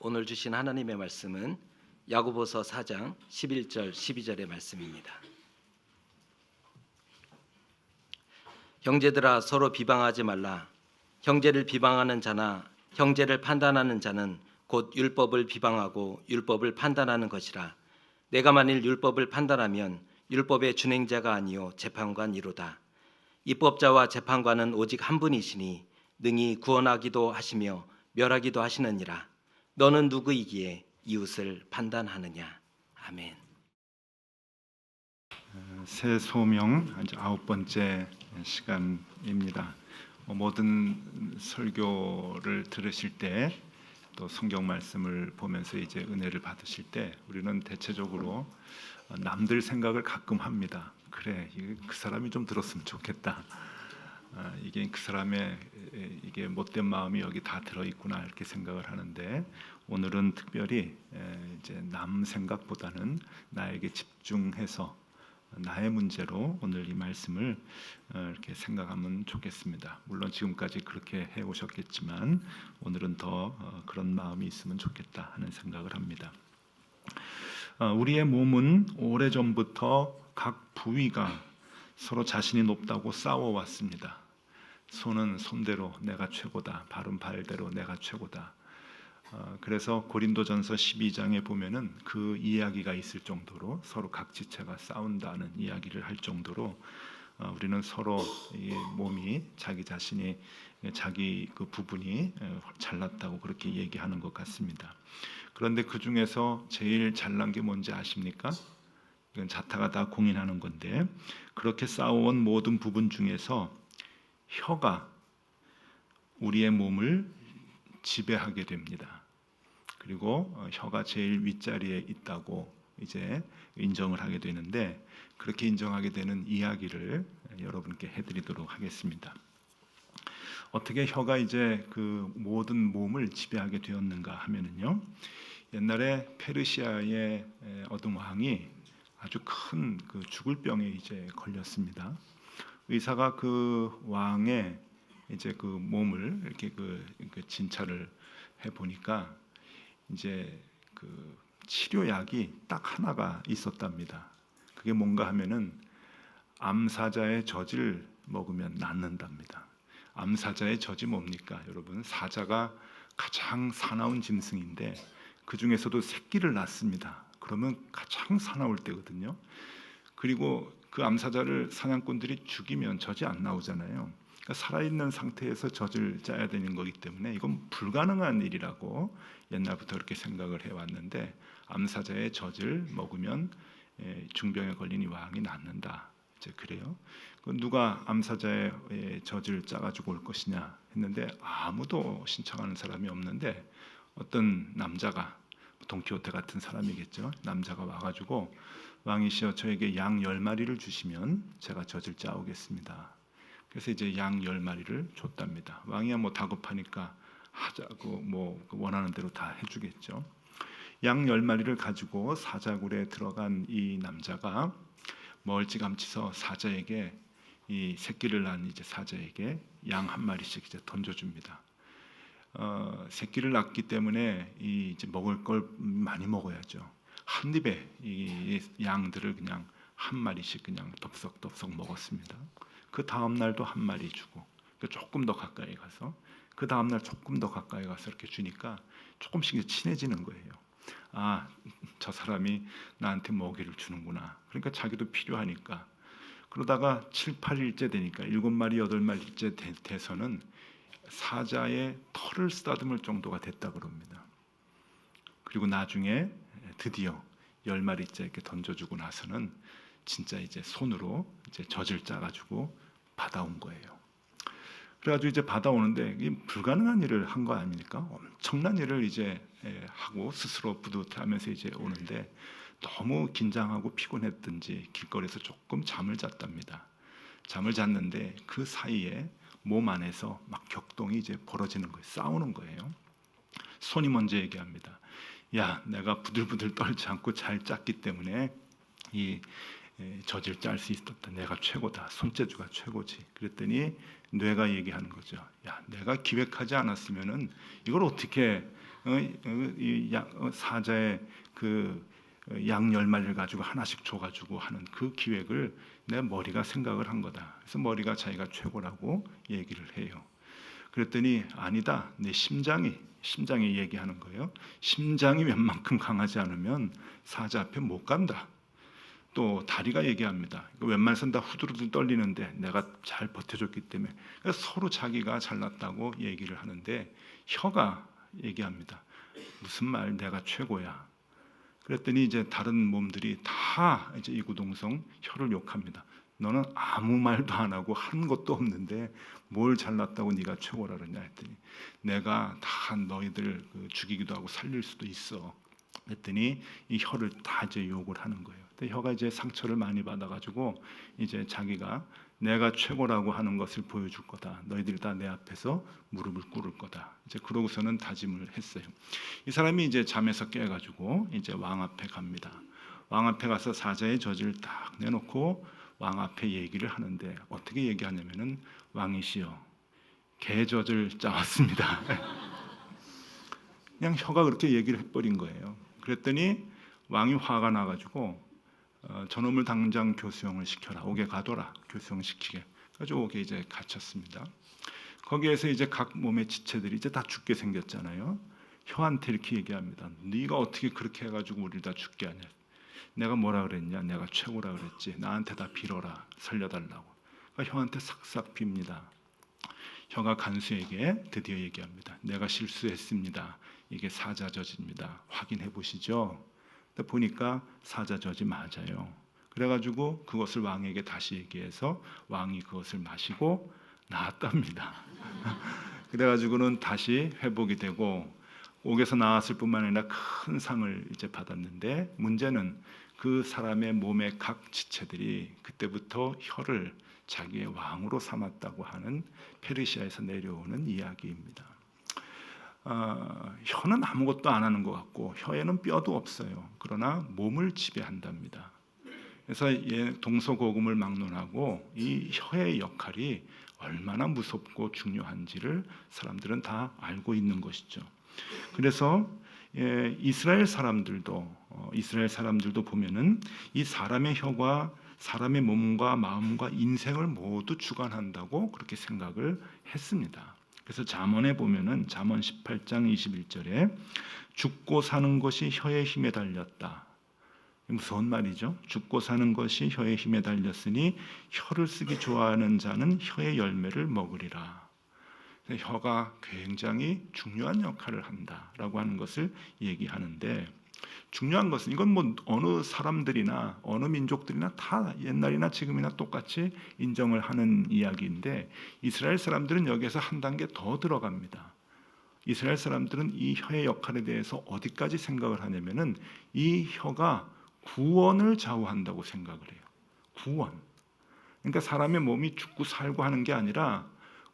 오늘 주신 하나님의 말씀은 야고보서 4장 11절 12절의 말씀입니다. 형제들아 서로 비방하지 말라. 형제를 비방하는 자나 형제를 판단하는 자는 곧 율법을 비방하고 율법을 판단하는 것이라. 내가 만일 율법을 판단하면 율법의 준행자가 아니요 재판관이로다. 입법자와 재판관은 오직 한 분이시니 능히 구원하기도 하시며 멸하기도 하시느니라. 너는 누구이기에 이웃을 판단하느냐. 아멘. 새 소명 이제 9번째 시간입니다. 모든 설교를 들으실 때 또 성경 말씀을 보면서 이제 은혜를 받으실 때 우리는 대체적으로 남들 생각을 가끔 합니다. 그래, 그 사람이 좀 들었으면 좋겠다. 이게 그 사람의 이게 못된 마음이 여기 다 들어 있구나 이렇게 생각을 하는데, 오늘은 특별히 이제 남 생각보다는 나에게 집중해서 나의 문제로 오늘 이 말씀을 이렇게 생각하면 좋겠습니다. 물론 지금까지 그렇게 해오셨겠지만 오늘은 더 그런 마음이 있으면 좋겠다 하는 생각을 합니다. 우리의 몸은 오래전부터 각 부위가 서로 자신이 높다고 싸워왔습니다. 손은 손대로 내가 최고다, 발은 발대로 내가 최고다. 그래서 고린도전서 12장에 보면은 그 이야기가 있을 정도로 서로 각 지체가 싸운다는 이야기를 할 정도로 우리는 서로 이 몸이 자기 자신이 자기 그 부분이 잘났다고 그렇게 얘기하는 것 같습니다. 그런데 그 중에서 제일 잘난 게 뭔지 아십니까? 이건 자타가 다 공인하는 건데, 그렇게 싸워온 모든 부분 중에서 혀가 우리의 몸을 지배하게 됩니다. 그리고 혀가 제일 윗자리에 있다고 이제 인정을 하게 되는데, 그렇게 인정하게 되는 이야기를 여러분께 해드리도록 하겠습니다. 어떻게 혀가 이제 그 모든 몸을 지배하게 되었는가 하면은요, 옛날에 페르시아의 어떤 왕이 아주 큰 그 죽을 병에 이제 걸렸습니다. 의사가 그 왕의 이제 그 몸을 이렇게 그 진찰을 해 보니까 이제 그 치료약이 딱 하나가 있었답니다. 그게 뭔가 하면은 암사자의 젖을 먹으면 낫는답니다. 암사자의 젖이 뭡니까? 여러분, 사자가 가장 사나운 짐승인데 그 중에서도 새끼를 낳습니다. 그러면 가장 사나울 때거든요. 그리고 그 암사자를 사냥꾼들이 죽이면 젖이 안 나오잖아요. 그러니까 살아있는 상태에서 젖을 짜야 되는 거기 때문에 이건 불가능한 일이라고 옛날부터 그렇게 생각을 해왔는데, 암사자의 젖을 먹으면 중병에 걸린 이 왕이 낫는다. 이제 그래요. 누가 암사자의 젖을 짜가지고 올 것이냐 했는데 아무도 신청하는 사람이 없는데, 어떤 남자가, 돈키호테 같은 사람이겠죠. 남자가 와가지고 왕이시여 저에게 양 10마리를 주시면 제가 젖을 짜오겠습니다. 그래서 이제 양 10마리를 줬답니다. 왕이야 뭐 다급하니까 하자고 뭐 원하는 대로 다 해주겠죠. 양 10마리를 가지고 사자굴에 들어간 이 남자가 멀찌감치서 사자에게, 이 새끼를 낳은 이제 사자에게 양 한 마리씩 이제 던져줍니다. 새끼를 낳기 때문에 이 이제 먹을 걸 많이 먹어야죠. 한 입에 이 양들을 그냥 한 마리씩 그냥 덥석덥석 먹었습니다. 그 다음 날도 한 마리 주고, 조금 더 가까이 가서 그 다음 날 조금 더 가까이 가서 이렇게 주니까 조금씩 친해지는 거예요. 아, 저 사람이 나한테 먹이를 주는구나. 그러니까 자기도 필요하니까. 그러다가 7, 8일째 되니까 7마리, 8마리째 돼서는 사자의 털을 쓰다듬을 정도가 됐다 그럽니다. 그리고 나중에 드디어 10마리째 이렇게 던져주고 나서는 진짜 이제 손으로 이제 젖을 짜가지고 받아온 거예요. 그래가지고 이제 받아오는데 이 불가능한 일을 한 거 아닙니까? 엄청난 일을 이제 하고 스스로 뿌듯하면서 이제 오는데, 너무 긴장하고 피곤했든지 길거리에서 조금 잠을 잤답니다. 잠을 잤는데 그 사이에 몸 안에서 막 격동이 이제 벌어지는 거예요. 싸우는 거예요. 손이 먼저 얘기합니다. 야, 내가 부들부들 떨지 않고 잘 짰기 때문에 이 젖을 짤 수 있었다. 내가 최고다. 손재주가 최고지. 그랬더니 뇌가 얘기하는 거죠. 야, 내가 기획하지 않았으면은 이걸 어떻게 사자의 그 양 10마리를 가지고 하나씩 줘가지고 하는 그 기획을 내 머리가 생각을 한 거다. 그래서 머리가 자기가 최고라고 얘기를 해요. 그랬더니 아니다. 내 심장이 얘기하는 거예요. 심장이 웬만큼 강하지 않으면 사자 앞에 못 간다. 또 다리가 얘기합니다. 웬만해서는 다 후두루두 떨리는데 내가 잘 버텨줬기 때문에. 그래서 서로 자기가 잘났다고 얘기를 하는데 혀가 얘기합니다. 무슨 말, 내가 최고야. 그랬더니 이제 다른 몸들이 다 이제 이구동성 혀를 욕합니다. 너는 아무 말도 안 하고 한 것도 없는데 뭘 잘났다고 네가 최고라 그러냐 했더니 내가 다 너희들 죽이기도 하고 살릴 수도 있어. 했더니 이 혀를 다 이제 욕을 하는 거예요. 근데 혀가 이제 상처를 많이 받아가지고 이제 자기가 내가 최고라고 하는 것을 보여줄 거다. 너희들이 다 내 앞에서 무릎을 꿇을 거다. 이제 그러고서는 다짐을 했어요. 이 사람이 이제 잠에서 깨가지고 이제 왕 앞에 갑니다. 왕 앞에 가서 사자의 젖을 딱 내놓고 왕 앞에 얘기를 하는데 어떻게 얘기하냐면은 왕이시여 개 젖을 짜왔습니다. 그냥 혀가 그렇게 얘기를 해버린 거예요. 그랬더니 왕이 화가 나가지고 저놈을 당장 교수형을 시켜라. 옥에 가둬라. 교수형 시키게. 가지고 옥에 이제 갇혔습니다. 거기에서 이제 각 몸의 지체들이 이제 다 죽게 생겼잖아요. 혀한테 이렇게 얘기합니다. 네가 어떻게 그렇게 해가지고 우리를 다 죽게 하냐. 내가 뭐라 그랬냐. 내가 최고라 그랬지. 나한테 다 빌어라. 살려달라고. 그러니까 혀한테 싹싹 빕니다. 혀가 간수에게 드디어 얘기합니다. 내가 실수했습니다. 이게 사자젖입니다. 확인해 보시죠. 보니까 사자젖이 맞아요. 그래가지고 그것을 왕에게 다시 얘기해서 왕이 그것을 마시고 나았답니다. 그래가지고는 다시 회복이 되고 옥에서 나왔을 뿐만 아니라 큰 상을 이제 받았는데 문제는 그 사람의 몸의 각 지체들이 그때부터 혀를 자기의 왕으로 삼았다고 하는 페르시아에서 내려오는 이야기입니다. 혀는 아무것도 안 하는 것 같고 혀에는 뼈도 없어요. 그러나 몸을 지배한답니다. 그래서 동서고금을 막론하고 이 혀의 역할이 얼마나 무섭고 중요한지를 사람들은 다 알고 있는 것이죠. 그래서 이스라엘 사람들도 보면은 이 사람의 혀가 사람의 몸과 마음과 인생을 모두 주관한다고 그렇게 생각을 했습니다. 그래서 잠언에 보면은 잠언 18장 21절에 죽고 사는 것이 혀의 힘에 달렸다. 무서운 말이죠. 죽고 사는 것이 혀의 힘에 달렸으니 혀를 쓰기 좋아하는 자는 혀의 열매를 먹으리라. 혀가 굉장히 중요한 역할을 한다라고 하는 것을 얘기하는데 중요한 것은 이건 뭐 어느 사람들이나 어느 민족들이나 다 옛날이나 지금이나 똑같이 인정을 하는 이야기인데 이스라엘 사람들은 여기에서 한 단계 더 들어갑니다. 이스라엘 사람들은 이 혀의 역할에 대해서 어디까지 생각을 하냐면은 이 혀가 구원을 좌우한다고 생각을 해요. 구원. 그러니까 사람의 몸이 죽고 살고 하는 게 아니라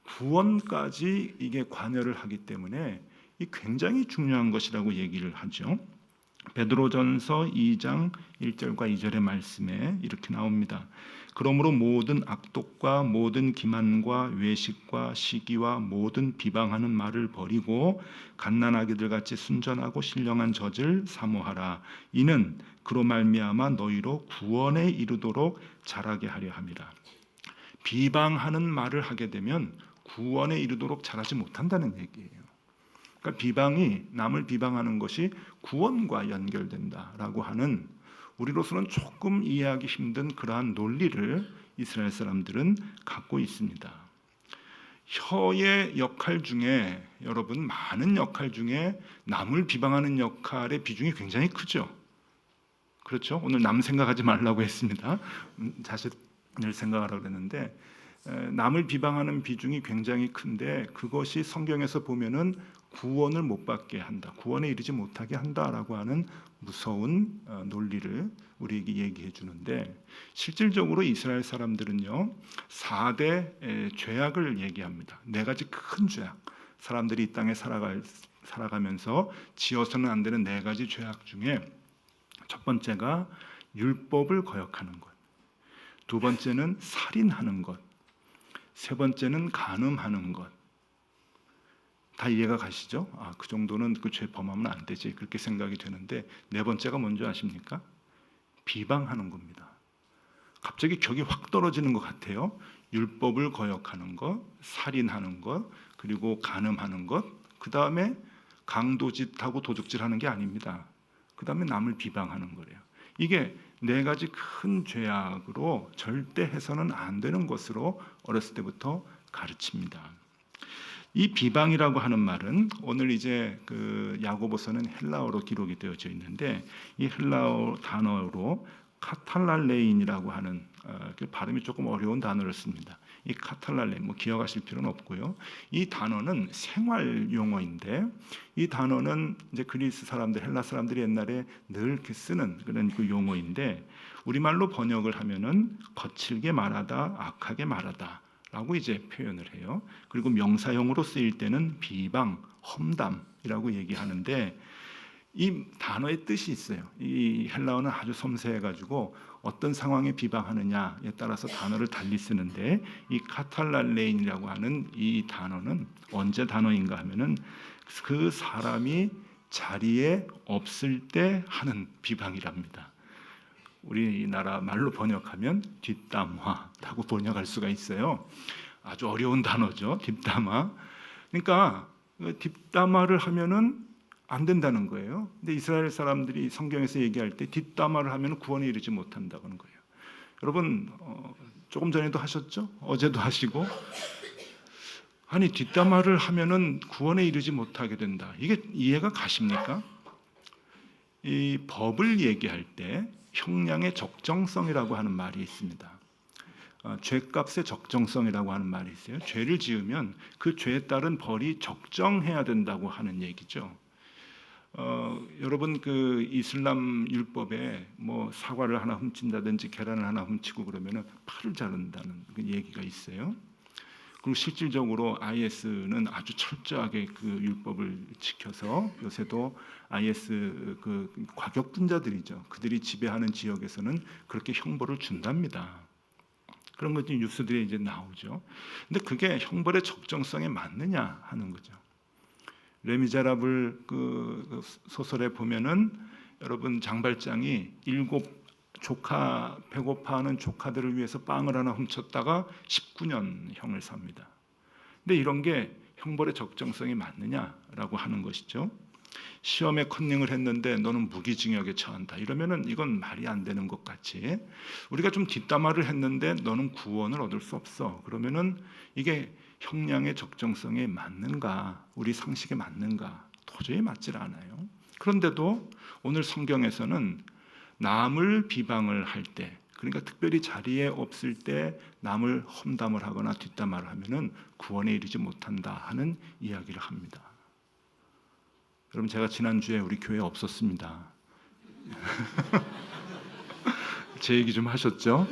구원까지 이게 관여를 하기 때문에 이 굉장히 중요한 것이라고 얘기를 하죠. 베드로전서 2장 1절과 2절의 말씀에 이렇게 나옵니다. 그러므로 모든 악독과 모든 기만과 외식과 시기와 모든 비방하는 말을 버리고 갓난아기들 같이 순전하고 신령한 젖을 사모하라. 이는 그로 말미암아 너희로 구원에 이르도록 자라게 하려 함이라. 비방하는 말을 하게 되면 구원에 이르도록 자라지 못한다는 얘기예요. 그러니까 비방이 남을 비방하는 것이 구원과 연결된다라고 하는 우리로서는 조금 이해하기 힘든 그러한 논리를 이스라엘 사람들은 갖고 있습니다. 혀의 역할 중에 여러분 많은 역할 중에 남을 비방하는 역할의 비중이 굉장히 크죠. 그렇죠? 오늘 남 생각하지 말라고 했습니다. 자신을 생각하라고 했는데 남을 비방하는 비중이 굉장히 큰데 그것이 성경에서 보면은 구원을 못 받게 한다, 구원에 이르지 못하게 한다라고 하는 무서운 논리를 우리에게 얘기해 주는데 실질적으로 이스라엘 사람들은요 4대 죄악을 얘기합니다. 4가지 큰 죄악, 사람들이 이 땅에 살아가면서 지어서는 안 되는 4가지 죄악 중에 첫 번째가 율법을 거역하는 것, 두 번째는 살인하는 것, 세 번째는 간음하는 것, 다 이해가 가시죠? 그 정도는 그 죄 범하면 안 되지 그렇게 생각이 되는데 네 번째가 뭔지 아십니까? 비방하는 겁니다. 갑자기 격이 확 떨어지는 것 같아요. 율법을 거역하는 것, 살인하는 것, 그리고 간음하는 것, 그 다음에 강도짓하고 도둑질하는 게 아닙니다. 그 다음에 남을 비방하는 거래요. 이게 네 가지 큰 죄악으로 절대 해서는 안 되는 것으로 어렸을 때부터 가르칩니다. 이 비방이라고 하는 말은 오늘 이제 그 야고보서는 헬라어로 기록이 되어져 있는데 이 헬라어 단어로 카탈랄레인이라고 하는 발음이 조금 어려운 단어를 씁니다. 이 카탈랄레인 뭐 기억하실 필요는 없고요. 이 단어는 생활 용어인데 이 단어는 이제 그리스 사람들, 헬라 사람들이 옛날에 늘 이렇게 쓰는 그런 그 용어인데 우리말로 번역을 하면은 거칠게 말하다, 악하게 말하다. 라고 이제 표현을 해요. 그리고 명사형으로 쓰일 때는 비방, 험담이라고 얘기하는데 이 단어의 뜻이 있어요. 이 헬라어는 아주 섬세해가지고 어떤 상황에 비방하느냐에 따라서 단어를 달리 쓰는데 이 카탈랄레인이라고 하는 이 단어는 언제 단어인가 하면은 그 사람이 자리에 없을 때 하는 비방이랍니다. 우리나라 말로 번역하면 뒷담화라고 번역할 수가 있어요. 아주 어려운 단어죠. 뒷담화. 그러니까 뒷담화를 하면은 안 된다는 거예요. 근데 이스라엘 사람들이 성경에서 얘기할 때 뒷담화를 하면 구원에 이르지 못한다고 하는 거예요. 여러분 조금 전에도 하셨죠? 어제도 하시고 아니 뒷담화를 하면은 구원에 이르지 못하게 된다. 이게 이해가 가십니까? 이 법을 얘기할 때 형량의 적정성이라고 하는 말이 있습니다. 죄값의 적정성이라고 하는 말이 있어요. 죄를 지으면 그 죄에 따른 벌이 적정해야 된다고 하는 얘기죠. 여러분 그 이슬람 율법에 뭐 사과를 하나 훔친다든지 계란을 하나 훔치고 그러면은 팔을 자른다는 그 얘기가 있어요. 그리고 실질적으로 IS는 아주 철저하게 그 율법을 지켜서 요새도 IS 그 과격분자들이죠. 그들이 지배하는 지역에서는 그렇게 형벌을 준답니다. 그런 것이 뉴스들에 이제 나오죠. 근데 그게 형벌의 적정성에 맞느냐 하는 거죠. 레미제라블 그 소설에 보면은 여러분 장발장이 7 조카 배고파하는 조카들을 위해서 빵을 하나 훔쳤다가 19년 형을 삽니다. 근데 이런 게 형벌의 적정성이 맞느냐라고 하는 것이죠. 시험에 컨닝을 했는데 너는 무기징역에 처한다. 이러면은 이건 말이 안 되는 것 같이 우리가 좀 뒷담화를 했는데 너는 구원을 얻을 수 없어. 그러면은 이게 형량의 적정성에 맞는가? 우리 상식에 맞는가? 도저히 맞질 않아요. 그런데도 오늘 성경에서는 남을 비방을 할 때, 그러니까 특별히 자리에 없을 때 남을 험담을 하거나 뒷담화를 하면은 구원에 이르지 못한다 하는 이야기를 합니다. 여러분 제가 지난주에 우리 교회에 없었습니다. 제 얘기 좀 하셨죠?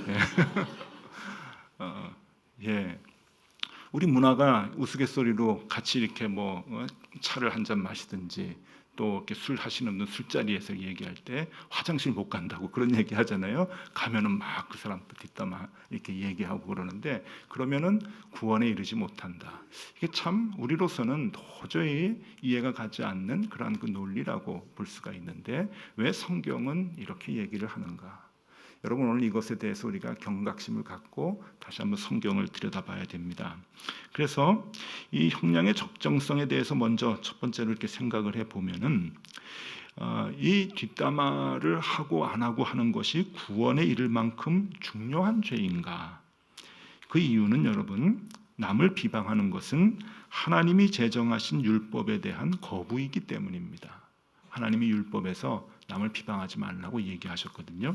예. 우리 문화가 우스갯소리로 같이 이렇게 뭐 차를 한 잔 마시든지 또 이렇게 술 하시는 분 술자리에서 얘기할 때 화장실 못 간다고 그런 얘기 하잖아요. 가면은 막 그 사람 뒷담화 이렇게 얘기하고 그러는데 그러면은 구원에 이르지 못한다. 이게 참 우리로서는 도저히 이해가 가지 않는 그러한 그 논리라고 볼 수가 있는데 왜 성경은 이렇게 얘기를 하는가? 여러분 오늘 이것에 대해서 우리가 경각심을 갖고 다시 한번 성경을 들여다봐야 됩니다. 그래서 이 형량의 적정성에 대해서 먼저 첫 번째로 이렇게 생각을 해보면은 이 뒷담화를 하고 안 하고 하는 것이 구원에 이를 만큼 중요한 죄인가? 그 이유는 여러분 남을 비방하는 것은 하나님이 제정하신 율법에 대한 거부이기 때문입니다. 하나님이 율법에서 남을 비방하지 말라고 얘기하셨거든요.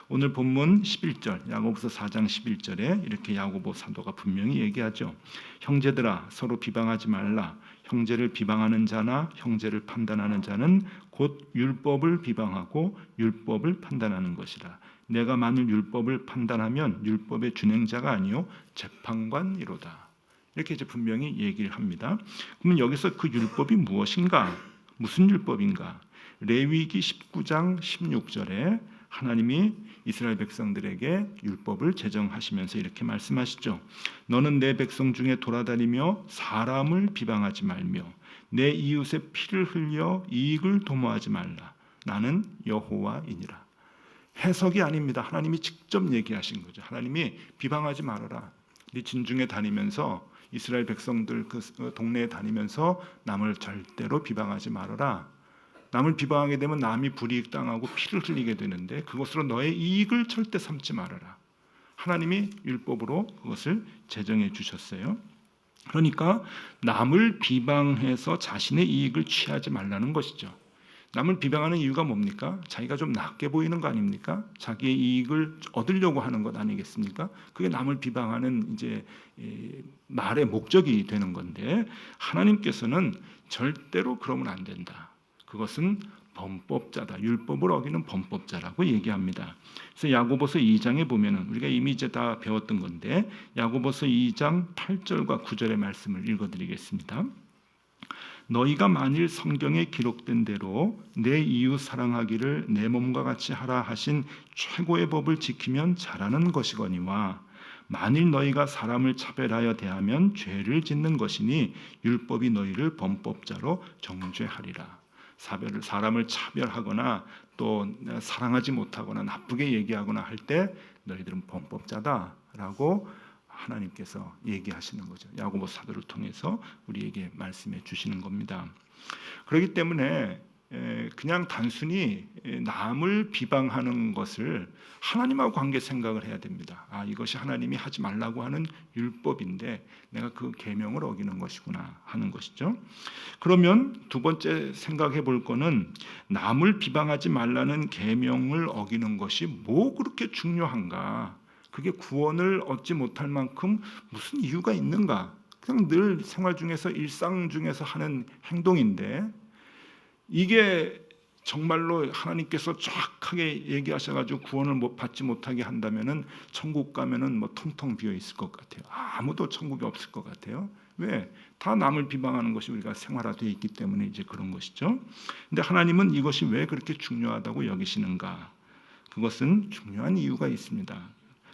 오늘 본문 11절 야고보서 4장 11절에 이렇게 야고보 사도가 분명히 얘기하죠. 형제들아 서로 비방하지 말라. 형제를 비방하는 자나 형제를 판단하는 자는 곧 율법을 비방하고 율법을 판단하는 것이라. 내가 만일 율법을 판단하면 율법의 준행자가 아니요 재판관이로다. 이렇게 이제 분명히 얘기를 합니다. 그러면 여기서 그 율법이 무엇인가? 무슨 율법인가? 레위기 19장 16절에 하나님이 이스라엘 백성들에게 율법을 제정하시면서 이렇게 말씀하시죠. 너는 내 백성 중에 돌아다니며 사람을 비방하지 말며 내 이웃의 피를 흘려 이익을 도모하지 말라. 나는 여호와이니라. 해석이 아닙니다. 하나님이 직접 얘기하신 거죠. 하나님이 비방하지 말아라. 네 진중에 다니면서 이스라엘 백성들 그 동네에 다니면서 남을 절대로 비방하지 말아라. 남을 비방하게 되면 남이 불이익 당하고 피를 흘리게 되는데 그것으로 너의 이익을 절대 삼지 말아라. 하나님이 율법으로 그것을 제정해 주셨어요. 그러니까 남을 비방해서 자신의 이익을 취하지 말라는 것이죠. 남을 비방하는 이유가 뭡니까? 자기가 좀 낫게 보이는 거 아닙니까? 자기의 이익을 얻으려고 하는 것 아니겠습니까? 그게 남을 비방하는 이제 말의 목적이 되는 건데 하나님께서는 절대로 그러면 안 된다. 그것은 범법자다. 율법을 어기는 범법자라고 얘기합니다. 그래서 야고보서 2장에 보면은 우리가 이미 이제 다 배웠던 건데 야고보서 2장 8절과 9절의 말씀을 읽어드리겠습니다. 너희가 만일 성경에 기록된 대로 내 이웃 사랑하기를 내 몸과 같이 하라 하신 최고의 법을 지키면 잘하는 것이거니와 만일 너희가 사람을 차별하여 대하면 죄를 짓는 것이니 율법이 너희를 범법자로 정죄하리라. 사람을 차별하거나 또 사랑하지 못하거나 나쁘게 얘기하거나 할 때 너희들은 범법자다라고 하나님께서 얘기하시는 거죠. 야고보 사도를 통해서 우리에게 말씀해 주시는 겁니다. 그렇기 때문에 그냥 단순히 남을 비방하는 것을 하나님하고 관계 생각을 해야 됩니다. 아, 이것이 하나님이 하지 말라고 하는 율법인데 내가 그 계명을 어기는 것이구나 하는 것이죠. 그러면 두 번째 생각해 볼 거는 남을 비방하지 말라는 계명을 어기는 것이 뭐 그렇게 중요한가? 그게 구원을 얻지 못할 만큼 무슨 이유가 있는가? 그냥 늘 생활 중에서 일상 중에서 하는 행동인데 이게 정말로 하나님께서 정확하게 얘기하셔가지고 구원을 받지 못하게 한다면은 천국 가면은 뭐 텅텅 비어 있을 것 같아요. 아무도 천국에 없을 것 같아요. 왜? 다 남을 비방하는 것이 우리가 생활화되어 있기 때문에 이제 그런 것이죠. 근데 하나님은 이것이 왜 그렇게 중요하다고 여기시는가? 그것은 중요한 이유가 있습니다.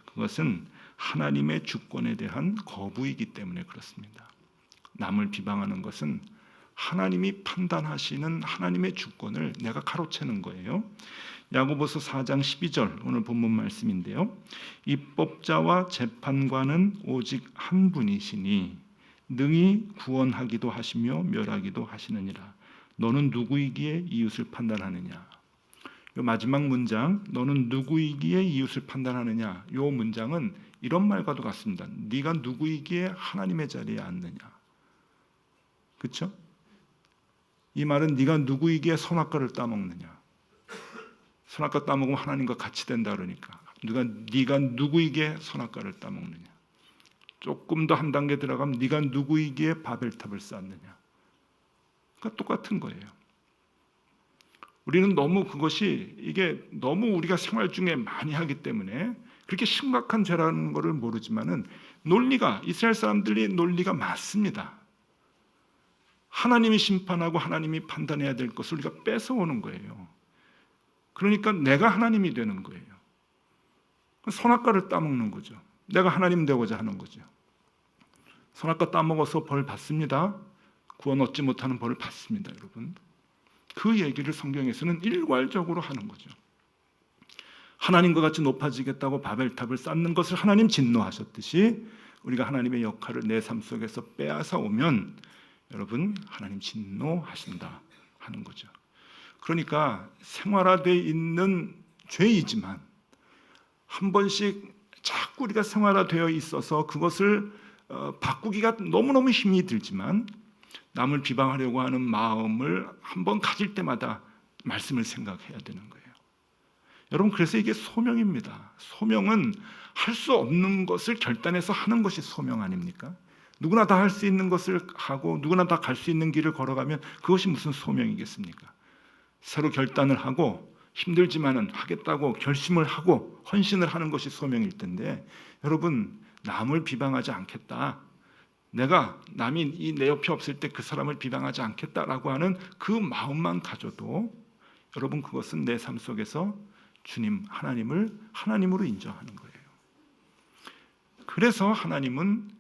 그것은 하나님의 주권에 대한 거부이기 때문에 그렇습니다. 남을 비방하는 것은 하나님이 판단하시는 하나님의 주권을 내가 가로채는 거예요. 야고보서 4장 12절 오늘 본문 말씀인데요. 입법자와 재판관은 오직 한 분이시니 능히 구원하기도 하시며 멸하기도 하시느니라. 너는 누구이기에 이웃을 판단하느냐? 이 마지막 문장 너는 누구이기에 이웃을 판단하느냐? 이 문장은 이런 말과도 같습니다. 네가 누구이기에 하나님의 자리에 앉느냐? 그렇죠? 이 말은 네가 누구이기에 선악과를 따먹느냐? 선악과 따먹으면 하나님과 같이 된다 그러니까 네가 누구이기에 선악과를 따먹느냐? 조금 더 한 단계 들어가면 네가 누구이기에 바벨탑을 쌓느냐? 그러니까 똑같은 거예요. 우리는 너무 그것이 이게 너무 우리가 생활 중에 많이 하기 때문에 그렇게 심각한 죄라는 것을 모르지만은 논리가 이스라엘 사람들이 논리가 맞습니다. 하나님이 심판하고 하나님이 판단해야 될 것을 우리가 뺏어오는 거예요. 그러니까 내가 하나님이 되는 거예요. 선악과를 따먹는 거죠. 내가 하나님 되고자 하는 거죠. 선악과 따먹어서 벌 받습니다. 구원 얻지 못하는 벌을 받습니다, 여러분. 그 얘기를 성경에서는 일괄적으로 하는 거죠. 하나님과 같이 높아지겠다고 바벨탑을 쌓는 것을 하나님 진노하셨듯이 우리가 하나님의 역할을 내 삶 속에서 빼앗아 오면 여러분 하나님 진노하신다 하는 거죠. 그러니까 생활화되어 있는 죄이지만 한 번씩 자꾸 우리가 생활화되어 있어서 그것을 바꾸기가 너무너무 힘이 들지만 남을 비방하려고 하는 마음을 한번 가질 때마다 말씀을 생각해야 되는 거예요. 여러분 그래서 이게 소명입니다. 소명은 할 수 없는 것을 결단해서 하는 것이 소명 아닙니까? 누구나 다 할 수 있는 것을 하고 누구나 다 갈 수 있는 길을 걸어가면 그것이 무슨 소명이겠습니까? 새로 결단을 하고 힘들지만은 하겠다고 결심을 하고 헌신을 하는 것이 소명일 텐데 여러분 남을 비방하지 않겠다. 내가 남이 내 옆에 없을 때 그 사람을 비방하지 않겠다라고 하는 그 마음만 가져도 여러분 그것은 내 삶 속에서 주님 하나님을 하나님으로 인정하는 거예요. 그래서 하나님은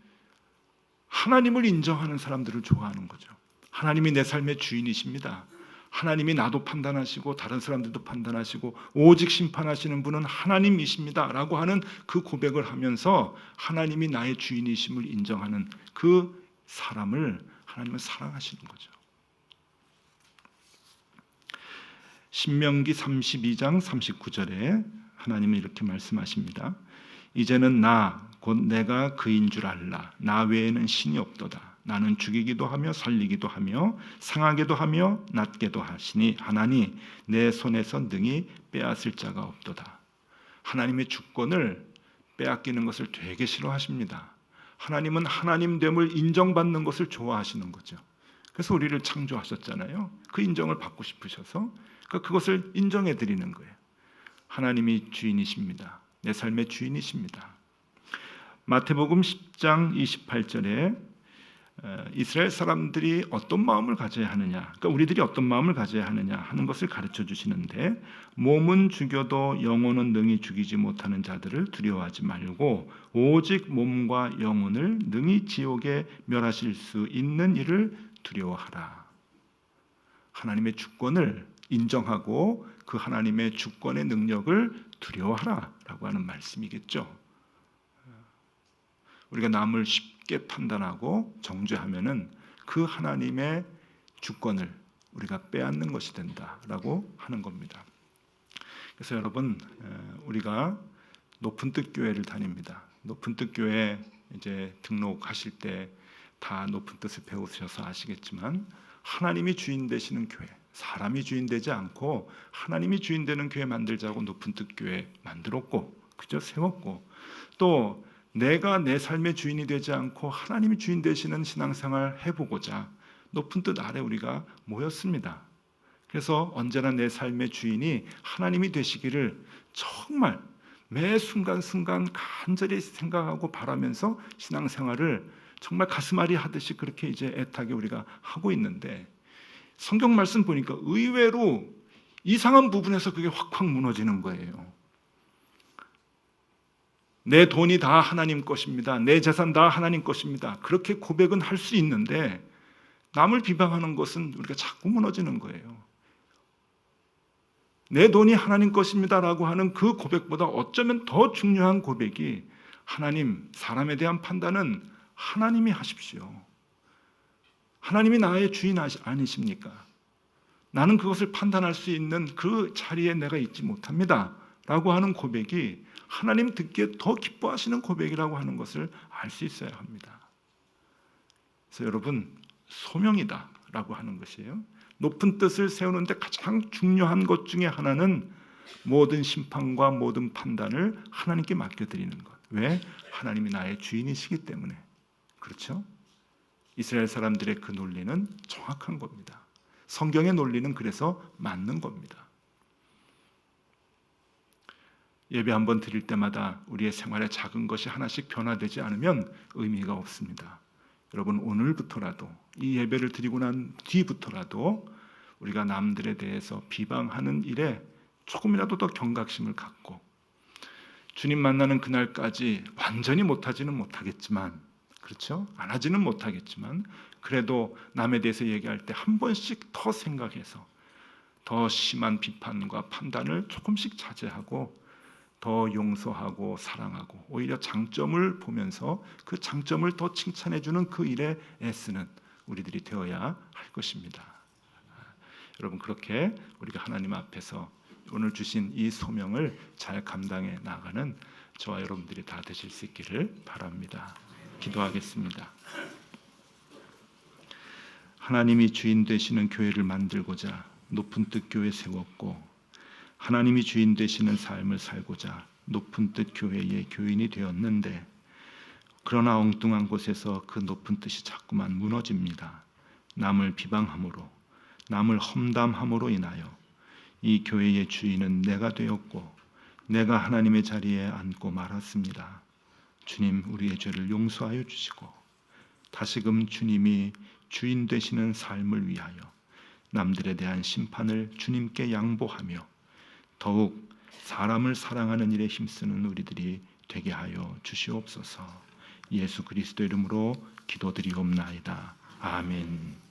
하나님을 인정하는 사람들을 좋아하는 거죠. 하나님이 내 삶의 주인이십니다. 하나님이 나도 판단하시고 다른 사람들도 판단하시고 오직 심판하시는 분은 하나님이십니다 라고 하는 그 고백을 하면서 하나님이 나의 주인이심을 인정하는 그 사람을 하나님은 사랑하시는 거죠. 신명기 32장 39절에 하나님은 이렇게 말씀하십니다. 이제는 나 곧 내가 그인 줄 알라. 나 외에는 신이 없도다. 나는 죽이기도 하며 살리기도 하며 상하게도 하며 낫게도 하나니 내 손에서 능히 빼앗을 자가 없도다. 하나님의 주권을 빼앗기는 것을 되게 싫어하십니다. 하나님은 하나님됨을 인정받는 것을 좋아하시는 거죠. 그래서 우리를 창조하셨잖아요. 그 인정을 받고 싶으셔서 그것을 인정해 드리는 거예요. 하나님이 주인이십니다. 내 삶의 주인이십니다. 마태복음 10장 28절에 이스라엘 사람들이 어떤 마음을 가져야 하느냐, 그러니까 우리들이 어떤 마음을 가져야 하느냐 하는 것을 가르쳐 주시는데, 몸은 죽여도 영혼은 능히 죽이지 못하는 자들을 두려워하지 말고 오직 몸과 영혼을 능히 지옥에 멸하실 수 있는 이를 두려워하라. 하나님의 주권을 인정하고 그 하나님의 주권의 능력을 두려워하라라고 하는 말씀이겠죠. 우리가 남을 쉽게 판단하고 정죄하면은 그 하나님의 주권을 우리가 빼앗는 것이 된다라고 하는 겁니다. 그래서 여러분, 우리가 높은 뜻 교회를 다닙니다. 높은 뜻 교회 이제 등록하실 때 다 높은 뜻을 배우셔서 아시겠지만, 하나님이 주인 되시는 교회, 사람이 주인 되지 않고 하나님이 주인 되는 교회 만들자고 높은 뜻 교회 만들었고, 그저 세웠고, 또 내가 내 삶의 주인이 되지 않고 하나님이 주인 되시는 신앙생활 해보고자 높은 뜻 아래 우리가 모였습니다. 그래서 언제나 내 삶의 주인이 하나님이 되시기를 정말 매 순간순간 간절히 생각하고 바라면서 신앙생활을 정말 가슴앓이 하듯이 그렇게 이제 애타게 우리가 하고 있는데, 성경 말씀 보니까 의외로 이상한 부분에서 그게 확확 무너지는 거예요. 내 돈이 다 하나님 것입니다. 내 재산 다 하나님 것입니다. 그렇게 고백은 할 수 있는데 남을 비방하는 것은 우리가 자꾸 무너지는 거예요. 내 돈이 하나님 것입니다라고 하는 그 고백보다 어쩌면 더 중요한 고백이, 하나님, 사람에 대한 판단은 하나님이 하십시오. 하나님이 나의 주인 아니십니까? 나는 그것을 판단할 수 있는 그 자리에 내가 있지 못합니다 라고 하는 고백이 하나님 듣기에 더 기뻐하시는 고백이라고 하는 것을 알 수 있어야 합니다. 그래서 여러분, 소명이다 라고 하는 것이에요. 높은 뜻을 세우는데 가장 중요한 것 중에 하나는 모든 심판과 모든 판단을 하나님께 맡겨드리는 것. 왜? 하나님이 나의 주인이시기 때문에. 그렇죠? 이스라엘 사람들의 그 논리는 정확한 겁니다. 성경의 논리는 그래서 맞는 겁니다. 예배 한번 드릴 때마다 우리의 생활에 작은 것이 하나씩 변화되지 않으면 의미가 없습니다. 여러분, 오늘부터라도, 이 예배를 드리고 난 뒤부터라도 우리가 남들에 대해서 비방하는 일에 조금이라도 더 경각심을 갖고, 주님 만나는 그날까지 완전히 못하지는 못하겠지만, 그렇죠? 안 하지는 못하겠지만, 그래도 남에 대해서 얘기할 때 한 번씩 더 생각해서 더 심한 비판과 판단을 조금씩 자제하고 더 용서하고 사랑하고 오히려 장점을 보면서 그 장점을 더 칭찬해주는 그 일에 애쓰는 우리들이 되어야 할 것입니다. 여러분, 그렇게 우리가 하나님 앞에서 오늘 주신 이 소명을 잘 감당해 나가는 저와 여러분들이 다 되실 수 있기를 바랍니다. 기도하겠습니다. 하나님이 주인 되시는 교회를 만들고자 높은 뜻 교회 세웠고, 하나님이 주인 되시는 삶을 살고자 높은 뜻 교회의 교인이 되었는데, 그러나 엉뚱한 곳에서 그 높은 뜻이 자꾸만 무너집니다. 남을 비방함으로, 남을 험담함으로 인하여 이 교회의 주인은 내가 되었고 내가 하나님의 자리에 앉고 말았습니다. 주님, 우리의 죄를 용서하여 주시고 다시금 주님이 주인 되시는 삶을 위하여 남들에 대한 심판을 주님께 양보하며 더욱 사람을 사랑하는 일에 힘쓰는 우리들이 되게 하여 주시옵소서. 예수 그리스도 이름으로 기도드리옵나이다. 아멘.